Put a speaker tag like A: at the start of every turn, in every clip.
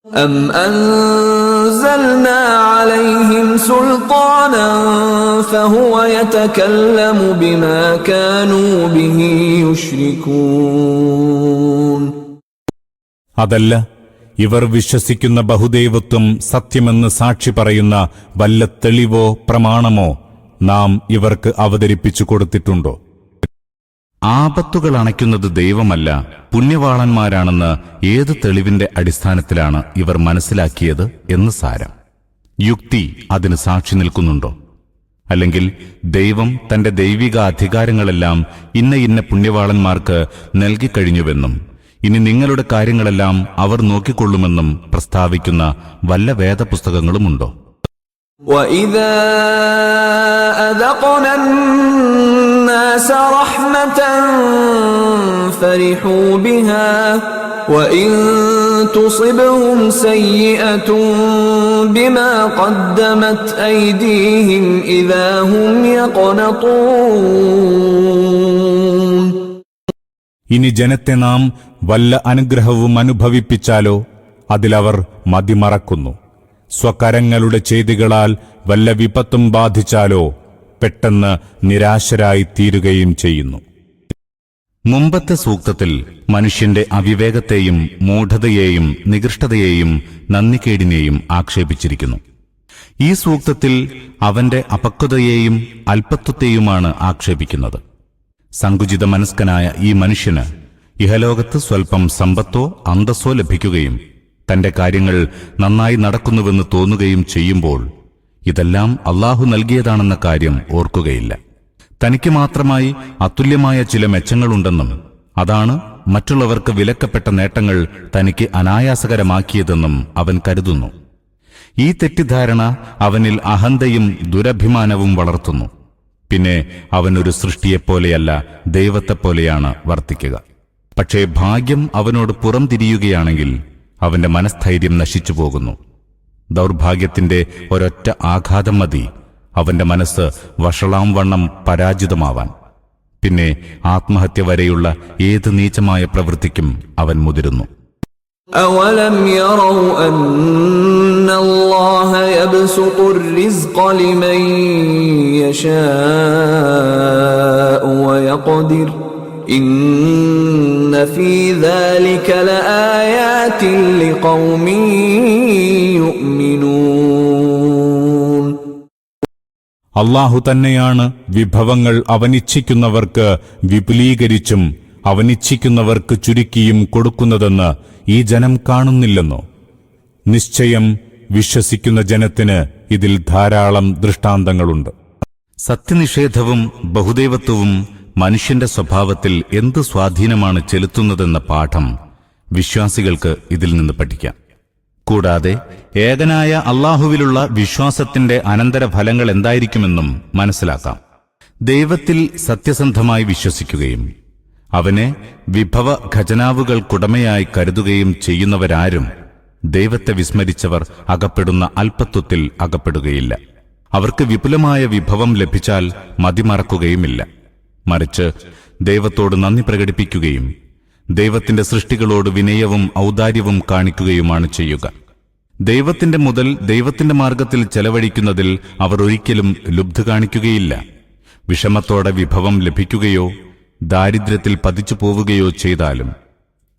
A: أم أنزلنا عليهم سلطانا فهو يتكلم بما كانوا به يشركون.
B: അതല്ല, ഇവർ വിശ്വസിക്കുന്ന ബഹുദൈവത്വം സത്യമെന്ന് സാക്ഷി പറയുന്ന വല്ല തെളിവോ പ്രമാണമോ നാം ഇവർക്ക് അവതരിപ്പിച്ചു കൊടുത്തിട്ടുണ്ടോ?
C: ആപത്തുകൾ അണയ്ക്കുന്നത് ദൈവമല്ല, പുണ്യവാളന്മാരാണെന്ന് ഏത് തെളിവിന്റെ അടിസ്ഥാനത്തിലാണ് ഇവർ മനസ്സിലാക്കിയത് എന്ന് സാരം. യുക്തി അതിന് സാക്ഷി നിൽക്കുന്നുണ്ടോ? അല്ലെങ്കിൽ ദൈവം തന്റെ ദൈവിക അധികാരങ്ങളെല്ലാം ഇന്ന പുണ്യവാളന്മാർക്ക് നൽകിക്കഴിഞ്ഞുവെന്നും ഇനി നിങ്ങളുടെ കാര്യങ്ങളെല്ലാം അവർ നോക്കിക്കൊള്ളുമെന്നും പ്രസ്താവിക്കുന്ന വല്ല വേദപുസ്തകങ്ങളുമുണ്ടോ?
A: وَإِذَا أَذَقْنَا النَّاسَ رَحْمَةً فَرِحُوا بِهَا وَإِن تُصِبْهُمْ سَيِّئَةٌ بِمَا قَدَّمَتْ أَيْدِيهِمْ إِذَا هُمْ يَقْنَطُونَ.
B: ഇനി ജനത്തെ നാം വല്ല അനുഗ്രഹവും അനുഭവിപ്പിച്ചാലോ അതിലവർ മതിമറക്കുന്നു. സ്വകരങ്ങളുടെ ചെയ്തികളാൽ വല്ല വിപത്തും ബാധിച്ചാലോ പെട്ടെന്ന് നിരാശരായി തീരുകയും ചെയ്യുന്നു.
C: മുമ്പത്തെ സൂക്തത്തിൽ മനുഷ്യന്റെ അവിവേകത്തെയും മൂഢതയെയും നികൃഷ്ടതയെയും നന്ദികേടിനെയും ആക്ഷേപിച്ചിരിക്കുന്നു. ഈ സൂക്തത്തിൽ അവന്റെ അപക്വതയെയും അല്പത്വത്തെയുമാണ് ആക്ഷേപിക്കുന്നത്. സങ്കുചിത മനസ്കനായ ഈ മനുഷ്യന് ഇഹലോകത്ത് സ്വൽപ്പം സമ്പത്തോ അന്തസ്സോ ലഭിക്കുകയും തന്റെ കാര്യങ്ങൾ നന്നായി നടക്കുന്നുവെന്ന് തോന്നുകയും ചെയ്യുമ്പോൾ ഇതെല്ലാം അല്ലാഹു നൽകിയതാണെന്ന കാര്യം ഓർക്കുകയില്ല. തനിക്ക് മാത്രമായി അതുല്യമായ ചില മെച്ചങ്ങളുണ്ടെന്നും അതാണ് മറ്റുള്ളവർക്ക് വിലക്കപ്പെട്ട നേട്ടങ്ങൾ തനിക്ക് അനായാസകരമാക്കിയതെന്നും അവൻ കരുതുന്നു. ഈ തെറ്റിദ്ധാരണ അവനിൽ അഹന്തയും ദുരഭിമാനവും വളർത്തുന്നു. പിന്നെ അവനൊരു സൃഷ്ടിയെപ്പോലെയല്ല, ദൈവത്തെപ്പോലെയാണ് വർത്തിക്കുക. പക്ഷേ ഭാഗ്യം അവനോട് പുറംതിരിയുകയാണെങ്കിൽ അവന്റെ മനസ്ഥൈര്യം നശിച്ചുപോകുന്നു. ദൗർഭാഗ്യത്തിന്റെ ഒരൊറ്റ ആഘാതം മതി അവന്റെ മനസ്സ് വഷളാം വണ്ണം പരാജിതമാവാൻ. പിന്നെ ആത്മഹത്യ വരെയുള്ള ഏത് നീചമായ പ്രവൃത്തിക്കും അവൻ മുതിരുന്നു.
A: أَوَلَمْ يَرَوْا أَنَّ اللَّهَ يَبْسُطُ الرِّزْقَ لِمَن يَشَاءُ وَيَقْدِرُ إِنَّ فِي ذَلِكَ لَآيَاتٍ لِقَوْمٍ يُؤْمِنُونَ.
B: അല്ലാഹു തന്നെയാണ് വിഭവങ്ങൾ അവനിച്ഛിക്കുന്നവർക്ക് വിപുലീകരിച്ചും അവനിച്ഛിക്കുന്നവർക്ക് ചുരുക്കിയും കൊടുക്കുന്നതെന്ന് ഈ ജനം കാണുന്നില്ലെന്നോ? നിശ്ചയം വിശ്വസിക്കുന്ന ജനത്തിന് ഇതിൽ ധാരാളം ദൃഷ്ടാന്തങ്ങളുണ്ട്.
C: സത്യനിഷേധവും ബഹുദൈവത്വവും മനുഷ്യന്റെ സ്വഭാവത്തിൽ എന്ത് സ്വാധീനമാണ് ചെലുത്തുന്നതെന്ന പാഠം വിശ്വാസികൾക്ക് ഇതിൽ നിന്ന് പഠിക്കാം. കൂടാതെ ഏകനായ അല്ലാഹുവിലുള്ള വിശ്വാസത്തിന്റെ അനന്തരഫലങ്ങൾ എന്തായിരിക്കുമെന്നും മനസ്സിലാക്കാം. ദൈവത്തിൽ സത്യസന്ധമായി വിശ്വസിക്കുകയും അവനെ വിഭവ ഖജനാവുകൾക്കുടമയായി കരുതുകയും ചെയ്യുന്നവരാരും ദൈവത്തെ വിസ്മരിച്ചവർ അകപ്പെടുന്ന അല്പത്വത്തിൽ അകപ്പെടുകയില്ല. അവർക്ക് വിപുലമായ വിഭവം ലഭിച്ചാൽ മതിമറക്കുകയുമില്ല. മറിച്ച് ദൈവത്തോട് നന്ദി പ്രകടിപ്പിക്കുകയും ദൈവത്തിന്റെ സൃഷ്ടികളോട് വിനയവും ഔദാര്യവും കാണിക്കുകയുമാണ് ചെയ്യുക. ദൈവത്തിന്റെ മുതൽ ദൈവത്തിന്റെ മാർഗത്തിൽ ചെലവഴിക്കുന്നതിൽ അവർ ഒരിക്കലും ലുബ്ധ കാണിക്കുകയില്ല. വിഷമത്തോടെ വിഭവം ലഭിക്കുകയോ ദാരിദ്ര്യത്തിൽ പതിച്ചു പോവുകയോ ചെയ്താലും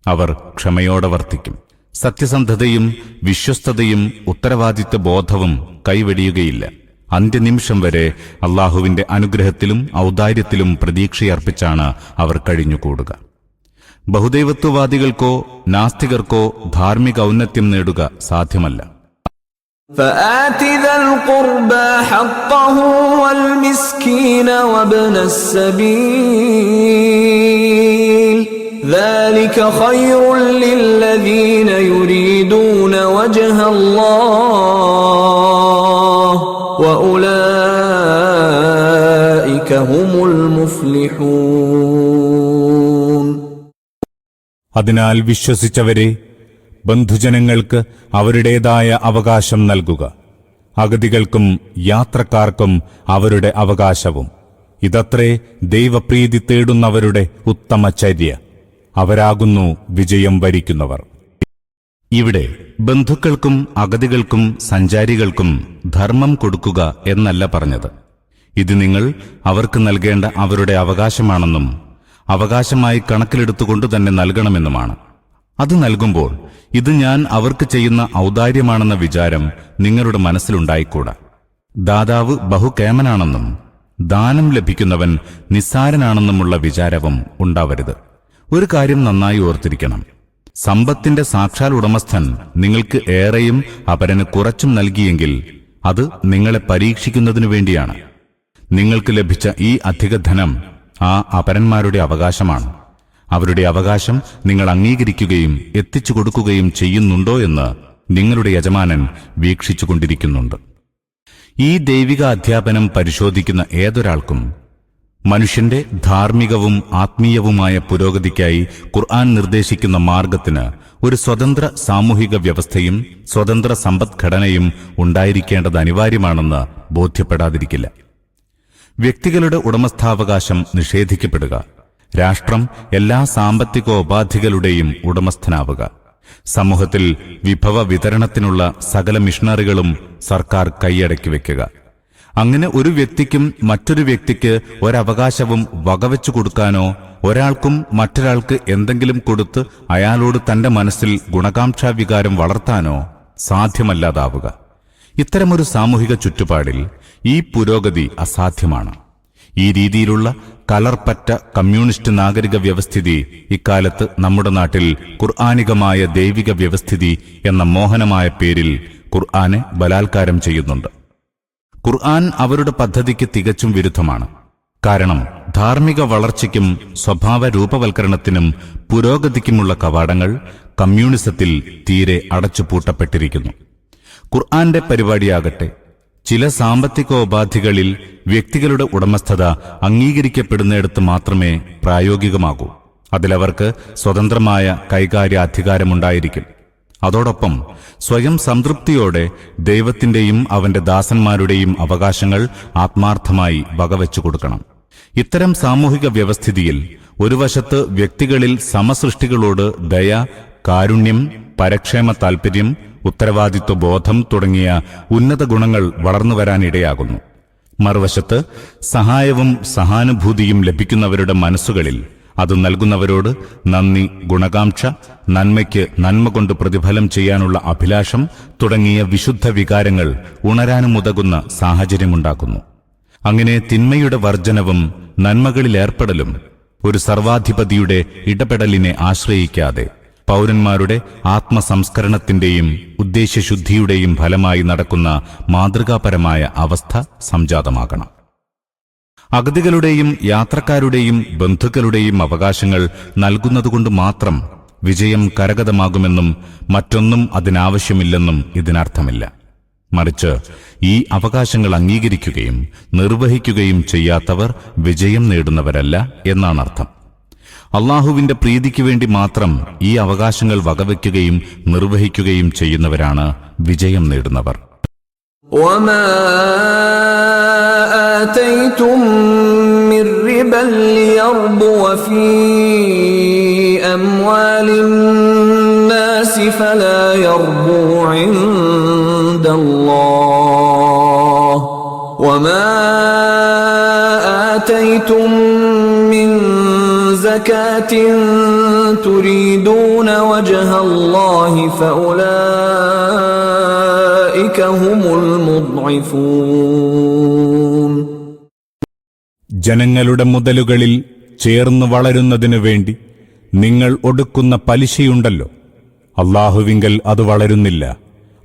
C: അവർ ക്ഷമയോടെ വർത്തിക്കും. സത്യസന്ധതയും വിശ്വസ്തതയും ഉത്തരവാദിത്വ ബോധവും കൈവെടിയുകയില്ല. അന്ത്യനിമിഷം വരെ അല്ലാഹുവിന്റെ അനുഗ്രഹത്തിലും ഔദാര്യത്തിലും പ്രതീക്ഷയർപ്പിച്ചാണ് അവർ കഴിഞ്ഞുകൂടുക. ബഹുദൈവത്വവാദികൾക്കോ നാസ്തികർക്കോ ധാർമ്മിക ഔന്നത്യം നേടുക സാധ്യമല്ല.
A: فآت ذا القربى حقه والمسكين وابن السبيل ذلك خير للذين يريدون وجه الله وأولئك هم المفلحون.
B: അതിനാൽ വിശ്വസിച്ചവരെ, ബന്ധുജനങ്ങൾക്ക് അവരുടേതായ അവകാശം നൽകുക, അഗതികൾക്കും യാത്രക്കാർക്കും അവരുടെ അവകാശവും. ഇതത്രേ ദൈവപ്രീതി തേടുന്നവരുടെ ഉത്തമചര്യ. അവരാകുന്നു വിജയം വരിക്കുന്നവർ.
C: ഇവിടെ ബന്ധുക്കൾക്കും അഗതികൾക്കും സഞ്ചാരികൾക്കും ധർമ്മം കൊടുക്കുക എന്നല്ല പറഞ്ഞത്. ഇത് നിങ്ങൾ അവർക്ക് നൽകേണ്ട അവരുടെ അവകാശമാണെന്നും അവകാശമായി കണക്കിലെടുത്തുകൊണ്ട് തന്നെ നൽകണമെന്നുമാണ്. അത് നൽകുമ്പോൾ ഇത് ഞാൻ അവർക്ക് ചെയ്യുന്ന ഔദാര്യമാണെന്ന വിചാരം നിങ്ങളുടെ മനസ്സിലുണ്ടായിക്കൂടാ. ദാതാവ് ബഹുകേമനാണെന്നും ദാനം ലഭിക്കുന്നവൻ നിസ്സാരനാണെന്നുമുള്ള വിചാരവും ഉണ്ടാവരുത്. ഒരു കാര്യം നന്നായി ഓർത്തിരിക്കണം. സമ്പത്തിന്റെ സാക്ഷാൽ ഉടമസ്ഥൻ നിങ്ങൾക്ക് ഏറെയും അപരന് കുറച്ചും നൽകിയെങ്കിൽ അത് നിങ്ങളെ പരീക്ഷിക്കുന്നതിനു വേണ്ടിയാണ്. നിങ്ങൾക്ക് ലഭിച്ച ഈ അധിക ധനം ആ അപരന്മാരുടെ അവകാശമാണ്. അവരുടെ അവകാശം നിങ്ങൾ അംഗീകരിക്കുകയും എത്തിച്ചു കൊടുക്കുകയും ചെയ്യുന്നുണ്ടോ എന്ന് നിങ്ങളുടെ യജമാനൻ വീക്ഷിച്ചുകൊണ്ടിരിക്കുന്നുണ്ട്. ഈ ദൈവിക അധ്യാപനം പരിശോധിക്കുന്ന ഏതൊരാൾക്കും മനുഷ്യന്റെ ധാർമ്മികവും ആത്മീയവുമായ പുരോഗതിക്കായി ഖുർആൻ നിർദ്ദേശിക്കുന്ന മാർഗത്തിന് ഒരു സ്വതന്ത്ര സാമൂഹിക വ്യവസ്ഥയും സ്വതന്ത്ര സമ്പദ്ഘടനയും ഉണ്ടായിരിക്കേണ്ടത് അനിവാര്യമാണെന്ന് ബോധ്യപ്പെടാതിരിക്കില്ല. വ്യക്തികളുടെ ഉടമസ്ഥാവകാശം നിഷേധിക്കപ്പെടുക, രാഷ്ട്രം എല്ലാ സാമ്പത്തികോപാധികളുടെയും ഉടമസ്ഥനാവുക, സമൂഹത്തിൽ വിഭവ വിതരണത്തിനുള്ള സകല മിഷണറികളും സർക്കാർ കൈയടക്കി വയ്ക്കുക, അങ്ങനെ ഒരു വ്യക്തിക്കും മറ്റൊരു വ്യക്തിക്ക് ഒരവകാശവും വകവെച്ചു കൊടുക്കാനോ ഒരാൾക്കും മറ്റൊരാൾക്ക് എന്തെങ്കിലും കൊടുത്ത് അയാളോട് തന്റെ മനസ്സിൽ ഗുണകാംക്ഷാവികാരം വളർത്താനോ സാധ്യമല്ലാതാവുക. ഇത്തരമൊരു സാമൂഹിക ചുറ്റുപാടിൽ ഈ പുരോഗതി അസാധ്യമാണ്. ഈ രീതിയിലുള്ള കലർപ്പറ്റ കമ്മ്യൂണിസ്റ്റ് നാഗരിക വ്യവസ്ഥിതി ഇക്കാലത്ത് നമ്മുടെ നാട്ടിൽ ഖുർആനികമായ ദൈവിക വ്യവസ്ഥിതി എന്ന മോഹനമായ പേരിൽ ഖുർആനെ ബലാത്കാരം ചെയ്യുന്നുണ്ട്. ഖുർആൻ അവരുടെ പദ്ധതിക്ക് തികച്ചും വിരുദ്ധമാണ്. കാരണം ധാർമ്മിക വളർച്ചയ്ക്കും സ്വഭാവ രൂപവൽക്കരണത്തിനും പുരോഗതിക്കുമുള്ള കവാടങ്ങൾ കമ്മ്യൂണിസത്തിൽ തീരെ അടച്ചുപൂട്ടപ്പെട്ടിരിക്കുന്നു. ഖുർആന്റെ പരിപാടിയാകട്ടെ ചില സാമ്പത്തികോപാധികളിൽ വ്യക്തികളുടെ ഉടമസ്ഥത അംഗീകരിക്കപ്പെടുന്നിടത്ത് മാത്രമേ പ്രായോഗികമാകൂ. അതിലവർക്ക് സ്വതന്ത്രമായ കൈകാര്യാധികാരമുണ്ടായിരിക്കും. അതോടൊപ്പം സ്വയം സംതൃപ്തിയോടെ ദൈവത്തിന്റെയും അവന്റെ ദാസന്മാരുടെയും അവകാശങ്ങൾ ആത്മാർത്ഥമായി വകവെച്ചു കൊടുക്കണം. ഇത്തരം സാമൂഹിക വ്യവസ്ഥിതിയിൽ ഒരു വശത്ത് വ്യക്തികളിൽ സമസൃഷ്ടികളോട് ദയ, കാരുണ്യം, പരക്ഷേമ താൽപര്യം, ഉത്തരവാദിത്വ ബോധം തുടങ്ങിയ ഉന്നത ഗുണങ്ങൾ വളർന്നുവരാനിടയാകുന്നു. മറുവശത്ത് സഹായവും സഹാനുഭൂതിയും ലഭിക്കുന്നവരുടെ മനസ്സുകളിൽ അത് നൽകുന്നവരോട് നന്ദി, ഗുണകാംക്ഷ, നന്മയ്ക്ക് നന്മ കൊണ്ട് പ്രതിഫലം ചെയ്യാനുള്ള അഭിലാഷം തുടങ്ങിയ വിശുദ്ധ വികാരങ്ങൾ ഉണരാനുമുതകുന്ന സാഹചര്യമുണ്ടാക്കുന്നു. അങ്ങനെ തിന്മയുടെ വർജനവും നന്മകളിലേർപ്പെടലും ഒരു സർവാധിപതിയുടെ ഇടപെടലിനെ ആശ്രയിക്കാതെ പൗരന്മാരുടെ ആത്മസംസ്കരണത്തിന്റെയും ഉദ്ദേശ്യശുദ്ധിയുടെയും ഫലമായി നടക്കുന്ന മാതൃകാപരമായ അവസ്ഥ സംജാതമാകണം. അഗതികളുടെയും യാത്രക്കാരുടെയും ബന്ധുക്കളുടെയും അവകാശങ്ങൾ നൽകുന്നതുകൊണ്ട് മാത്രം വിജയം കരഗതമാകുമെന്നും മറ്റൊന്നും അതിനാവശ്യമില്ലെന്നും ഇതിനർത്ഥമില്ല. മറിച്ച് ഈ അവകാശങ്ങൾ അംഗീകരിക്കുകയും നിർവഹിക്കുകയും ചെയ്യാത്തവർ വിജയം നേടുന്നവരല്ല എന്നാണർത്ഥം. അള്ളാഹുവിന്റെ പ്രീതിക്ക് വേണ്ടി മാത്രം ഈ അവകാശങ്ങൾ വകവയ്ക്കുകയും നിർവഹിക്കുകയും ചെയ്യുന്നവരാണ് വിജയം നേടുന്നവർ.
A: وما آتيتم من ربا ليربو في أموال الناس فلا يربو عند الله وما آتيتم من زكاة تريدون وجه الله فأولئك هم المضعفون.
B: ജനങ്ങളുടെ മുതലുകളിൽ ചേർന്നു വളരുന്നതിനു വേണ്ടി നിങ്ങൾ ഒടുക്കുന്ന പലിശയുണ്ടല്ലോ, അള്ളാഹുവിങ്കൽ അത് വളരുന്നില്ല.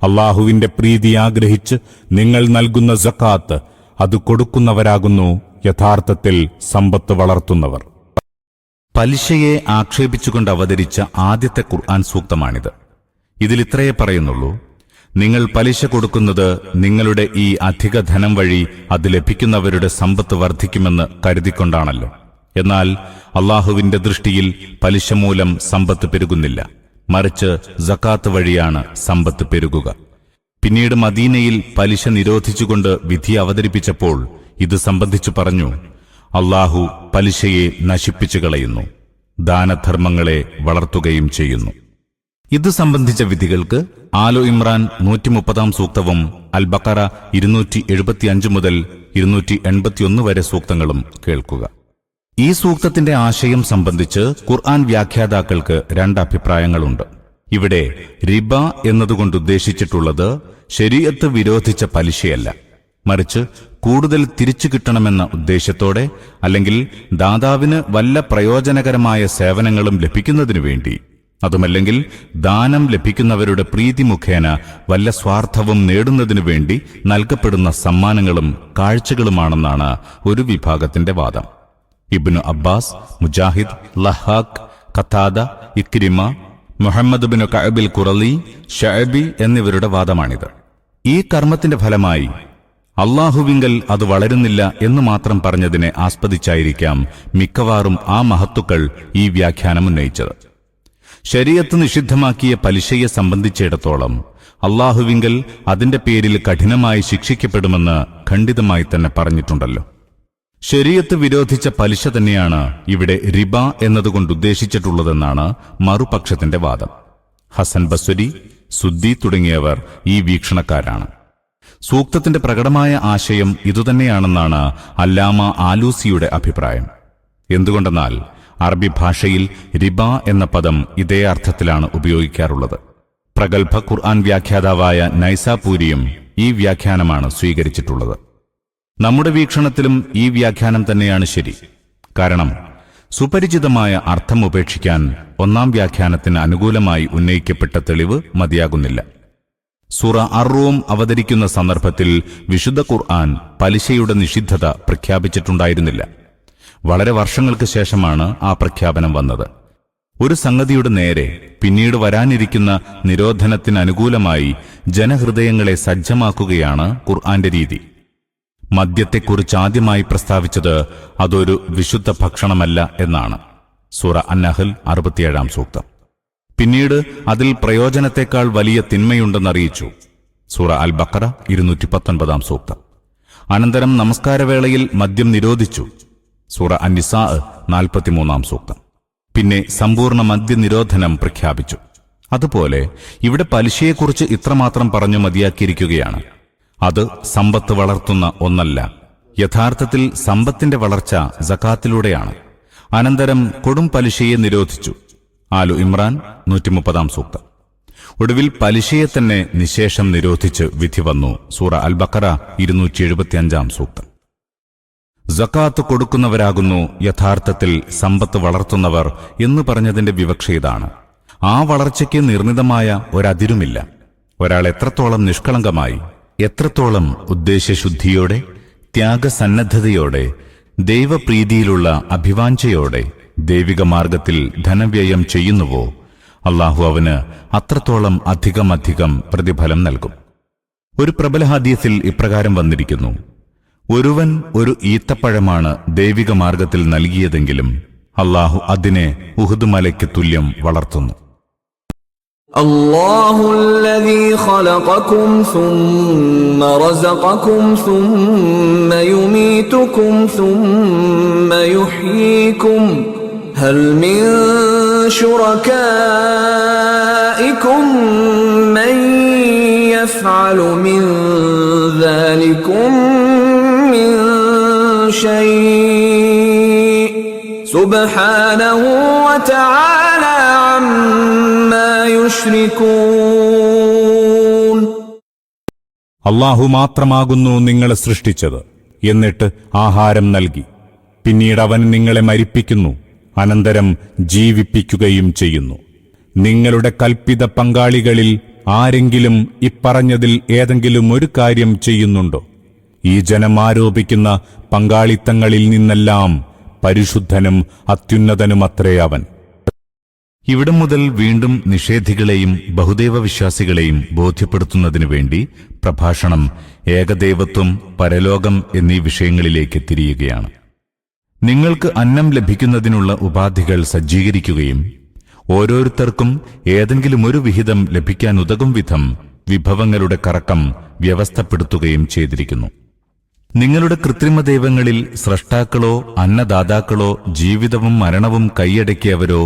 B: അള്ളാഹുവിന്റെ പ്രീതി ആഗ്രഹിച്ച് നിങ്ങൾ നൽകുന്ന സക്കാത്ത് അത് കൊടുക്കുന്നവരാകുന്നു യഥാർത്ഥത്തിൽ സമ്പത്ത് വളർത്തുന്നവർ.
C: പലിശയെ ആക്ഷേപിച്ചുകൊണ്ട് അവതരിച്ച ആദ്യത്തെ ഖുർആൻ സൂക്തമാണിത്. ഇതിലിത്രയേ പറയുന്നുള്ളൂ: നിങ്ങൾ പലിശ കൊടുക്കുന്നത് നിങ്ങളുടെ ഈ അധിക ധനം വഴി അത് ലഭിക്കുന്നവരുടെ സമ്പത്ത് വർദ്ധിക്കുമെന്ന് കരുതിക്കൊണ്ടാണല്ലോ. എന്നാൽ അള്ളാഹുവിന്റെ ദൃഷ്ടിയിൽ പലിശ മൂലം സമ്പത്ത് പെരുകുന്നില്ല, മറിച്ച് സക്കാത്ത് വഴിയാണ് സമ്പത്ത് പെരുകുക. പിന്നീട് മദീനയിൽ പലിശ നിരോധിച്ചുകൊണ്ട് വിധി അവതരിപ്പിച്ചപ്പോൾ ഇത് സംബന്ധിച്ചു പറഞ്ഞു: അള്ളാഹു പലിശയെ നശിപ്പിച്ചു കളയുന്നു, ദാനധർമ്മങ്ങളെ വളർത്തുകയും ചെയ്യുന്നു. ഇത് സംബന്ധിച്ച വിധികൾക്ക് ആലു ഇമ്രാൻ 130 സൂക്തവും അൽ ബഖറ 275 മുതൽ 281 വരെ സൂക്തങ്ങളും കേൾക്കുക. ഈ സൂക്തത്തിന്റെ ആശയം സംബന്ധിച്ച് ഖുർആൻ വ്യാഖ്യാതാക്കൾക്ക് 2 അഭിപ്രായങ്ങളുണ്ട്. ഇവിടെ റിബ എന്നതുകൊണ്ട് ഉദ്ദേശിച്ചിട്ടുള്ളത് ശരീഅത്ത് വിരോധിച്ച പലിശയല്ല, മറിച്ച് കൂടുതൽ തിരിച്ചു കിട്ടണമെന്ന ഉദ്ദേശത്തോടെ അല്ലെങ്കിൽ ദാതാവിന് വല്ല പ്രയോജനകരമായ സേവനങ്ങളും ലഭിക്കുന്നതിനു വേണ്ടി, അതുമല്ലെങ്കിൽ ദാനം ലഭിക്കുന്നവരുടെ പ്രീതി മുഖേന വല്ല സ്വാർത്ഥവും നേടുന്നതിനു വേണ്ടി നൽകപ്പെടുന്ന സമ്മാനങ്ങളും കാഴ്ചകളുമാണെന്നാണ് ഒരു വിഭാഗത്തിന്റെ വാദം. Ibn Abbas, Mujahid, ലഹാഖ്, Qatada, Ikrima, Muhammad bin കഅബിൽ ഖുറളി, ശഅബി എന്നിവരുടെ വാദമാണിത്. ഈ കർമ്മത്തിന്റെ ഫലമായി അല്ലാഹുവിങ്കൽ അത് വളരുന്നില്ല എന്ന് മാത്രം പറഞ്ഞതിനെ ആസ്പദിച്ചായിരിക്കാം മിക്കവാറും ആ മഹത്തുക്കൾ ഈ വ്യാഖ്യാനം ഉന്നയിച്ചത്. ശരീഅത്ത് നിഷിദ്ധമാക്കിയ പലിശയെ സംബന്ധിച്ചിടത്തോളം അല്ലാഹുവിങ്കൽ അതിന്റെ പേരിൽ കഠിനമായി ശിക്ഷിക്കപ്പെടുമെന്ന് ഖണ്ഡിതമായി തന്നെ പറഞ്ഞിട്ടുണ്ടല്ലോ. ശരീഅത്ത് വിരോധിച്ച പലിശ തന്നെയാണ് ഇവിടെ റിബ എന്നതുകൊണ്ട് ഉദ്ദേശിച്ചിട്ടുള്ളതെന്നാണ് മറുപക്ഷത്തിന്റെ വാദം. ഹസൻ ബസ്വരി, സുദ്ദി തുടങ്ങിയവർ ഈ വീക്ഷണക്കാരാണ്. സൂക്തത്തിന്റെ പ്രകടമായ ആശയം ഇതുതന്നെയാണെന്നാണ് അല്ലാമ ആലൂസിയുടെ അഭിപ്രായം. എന്തുകൊണ്ടെന്നാൽ അറബി ഭാഷയിൽ റിബ എന്ന പദം ഇതേ അർത്ഥത്തിലാണ് ഉപയോഗിക്കാറുള്ളത്. പ്രഗൽഭ ഖുർആൻ വ്യാഖ്യാതാവായ നൈസാപൂരിയും ഈ വ്യാഖ്യാനമാണ് സ്വീകരിച്ചിട്ടുള്ളത്. നമ്മുടെ വീക്ഷണത്തിലും ഈ വ്യാഖ്യാനം തന്നെയാണ് ശരി. കാരണം സുപരിചിതമായ അർത്ഥം ഉപേക്ഷിക്കാൻ ഒന്നാം വ്യാഖ്യാനത്തിന് അനുകൂലമായി ഉന്നയിക്കപ്പെട്ട തെളിവ് മതിയാകുന്നില്ല. സൂറ അർ-റൂം അവതരിക്കുന്ന സന്ദർഭത്തിൽ വിശുദ്ധ ഖുർആൻ പലിശയുടെ നിഷിദ്ധത പ്രഖ്യാപിച്ചിട്ടുണ്ടായിരുന്നില്ല. വളരെ വർഷങ്ങൾക്ക് ശേഷമാണ് ആ പ്രഖ്യാപനം വന്നത്. ഒരു സംഗതിയുടെ നേരെ പിന്നീട് വരാനിരിക്കുന്ന നിരോധനത്തിനനുകൂലമായി ജനഹൃദയങ്ങളെ സജ്ജമാക്കുകയാണ് ഖുർആന്റെ രീതി. മദ്യത്തെക്കുറിച്ച് ആദ്യമായി പ്രസ്താവിച്ചത് അതൊരു വിശുദ്ധ ഭക്ഷണമല്ല എന്നാണ്. സൂറ അൻ-നഹ്ൽ 67 സൂക്തം. പിന്നീട് അതിൽ പ്രയോജനത്തെക്കാൾ വലിയ തിന്മയുണ്ടെന്നറിയിച്ചു. സൂറ അൽ ബഖറ 219 സൂക്തം. അനന്തരം നമസ്കാരവേളയിൽ മദ്യം നിരോധിച്ചു. സൂറ അൻ-നിസാ 43 സൂക്തം. പിന്നെ സമ്പൂർണ്ണ മദ്യനിരോധനം പ്രഖ്യാപിച്ചു. അതുപോലെ ഇവിടെ പലിശയെക്കുറിച്ച് ഇത്രമാത്രം പറഞ്ഞു മതിയാക്കിയിരിക്കുകയാണ്. അത് സമ്പത്ത് വളർത്തുന്ന ഒന്നല്ല. യഥാർത്ഥത്തിൽ സമ്പത്തിന്റെ വളർച്ച സകാത്തിലൂടെയാണ്. അനന്തരം കൊടും പലിശയെ നിരോധിച്ചു. ആലു ഇമ്രാൻ 130 സൂക്തം. ഒടുവിൽ പലിശയെ തന്നെ നിശേഷം നിരോധിച്ച് വിധി വന്നു. സൂറ അൽ ബഖറ 275 സൂക്തം. സകാത്ത് കൊടുക്കുന്നവരാകുന്നു യഥാർത്ഥത്തിൽ സമ്പത്ത് വളർത്തുന്നവർ എന്ന് പറഞ്ഞതിന്റെ വിവക്ഷ ഇതാണ്. ആ വളർച്ചയ്ക്ക് നിർണിതമായ ഒരതിരുമില്ല. ഒരാൾ എത്രത്തോളം നിഷ്കളങ്കമായി, എത്രത്തോളം ഉദ്ദേശ്യശുദ്ധിയോടെ, ത്യാഗസന്നദ്ധതയോടെ, ദൈവപ്രീതിയിലുള്ള അഭിവാഞ്ചയോടെ ദൈവിക മാർഗത്തിൽ ധനവ്യയം ചെയ്യുന്നുവോ അല്ലാഹു അവന് അത്രത്തോളം അധികം പ്രതിഫലം നൽകും. ഒരു പ്രബല ഹദീസിൽ ഇപ്രകാരം വന്നിരിക്കുന്നു: ഒരുവൻ ഒരു ഈത്തപ്പഴമാണ് ദൈവിക മാർഗത്തിൽ നൽകിയതെങ്കിലും അല്ലാഹു അതിനെ ഉഹുദ് മലയ്ക്ക് തുല്യം വളർത്തുന്നു.
A: الله الذي خلقكم ثم رزقكم ثم يميتكم ثم يحييكم هل من شركائكم من يفعل من ذلكم من شيء سبحانه وتعالى عما يشركون.
B: അല്ലാഹു മാത്രമാകുന്നു നിങ്ങളെ സൃഷ്ടിച്ചത്, എന്നിട്ട് ആഹാരം നൽകി. പിന്നീട് അവൻ നിങ്ങളെ മരിപ്പിക്കുന്നു, അനന്തരം ജീവിപ്പിക്കുകയും ചെയ്യുന്നു. നിങ്ങളുടെ കൽപ്പിത പങ്കാളികളിൽ ആരെങ്കിലും ഇപ്പറഞ്ഞതിൽ ഏതെങ്കിലും ഒരു കാര്യം ചെയ്യുന്നുണ്ടോ? ഈ ജനം ആരോപിക്കുന്ന പങ്കാളിത്തങ്ങളിൽ നിന്നെല്ലാം പരിശുദ്ധനും അത്യുന്നതനുമത്രേ അവൻ.
C: ഇവിടം മുതൽ വീണ്ടും നിഷേധികളെയും ബഹുദൈവ വിശ്വാസികളെയും ബോധ്യപ്പെടുത്തുന്നതിനു വേണ്ടി പ്രഭാഷണം ഏകദൈവത്വം, പരലോകം എന്നീ വിഷയങ്ങളിലേക്ക് തിരിയുകയാണ്. നിങ്ങൾക്ക് അന്നം ലഭിക്കുന്നതിനുള്ള ഉപാധികൾ സജ്ജീകരിക്കുകയും ഓരോരുത്തർക്കും ഏതെങ്കിലും ഒരു വിഹിതം ലഭിക്കാനുതകും വിധം വിഭവങ്ങളുടെ കറക്കം വ്യവസ്ഥപ്പെടുത്തുകയും ചെയ്തിരിക്കുന്നു. നിങ്ങളുടെ കൃത്രിമ ദൈവങ്ങളിൽ സ്രഷ്ടാക്കളോ അന്നദാതാക്കളോ ജീവിതവും മരണവും കൈയടക്കിയവരോ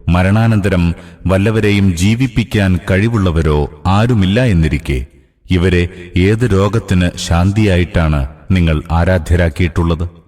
C: മരണാനന്തരം വല്ലവരെയും ജീവിപ്പിക്കാൻ കഴിവുള്ളവരോ ആരുമില്ല എന്നിരിക്കെ ഇവരെ ഏത് രോഗത്തിന് ശാന്തിയായിട്ടാണ് നിങ്ങൾ ആരാധ്യരാക്കിയിട്ടുള്ളത്?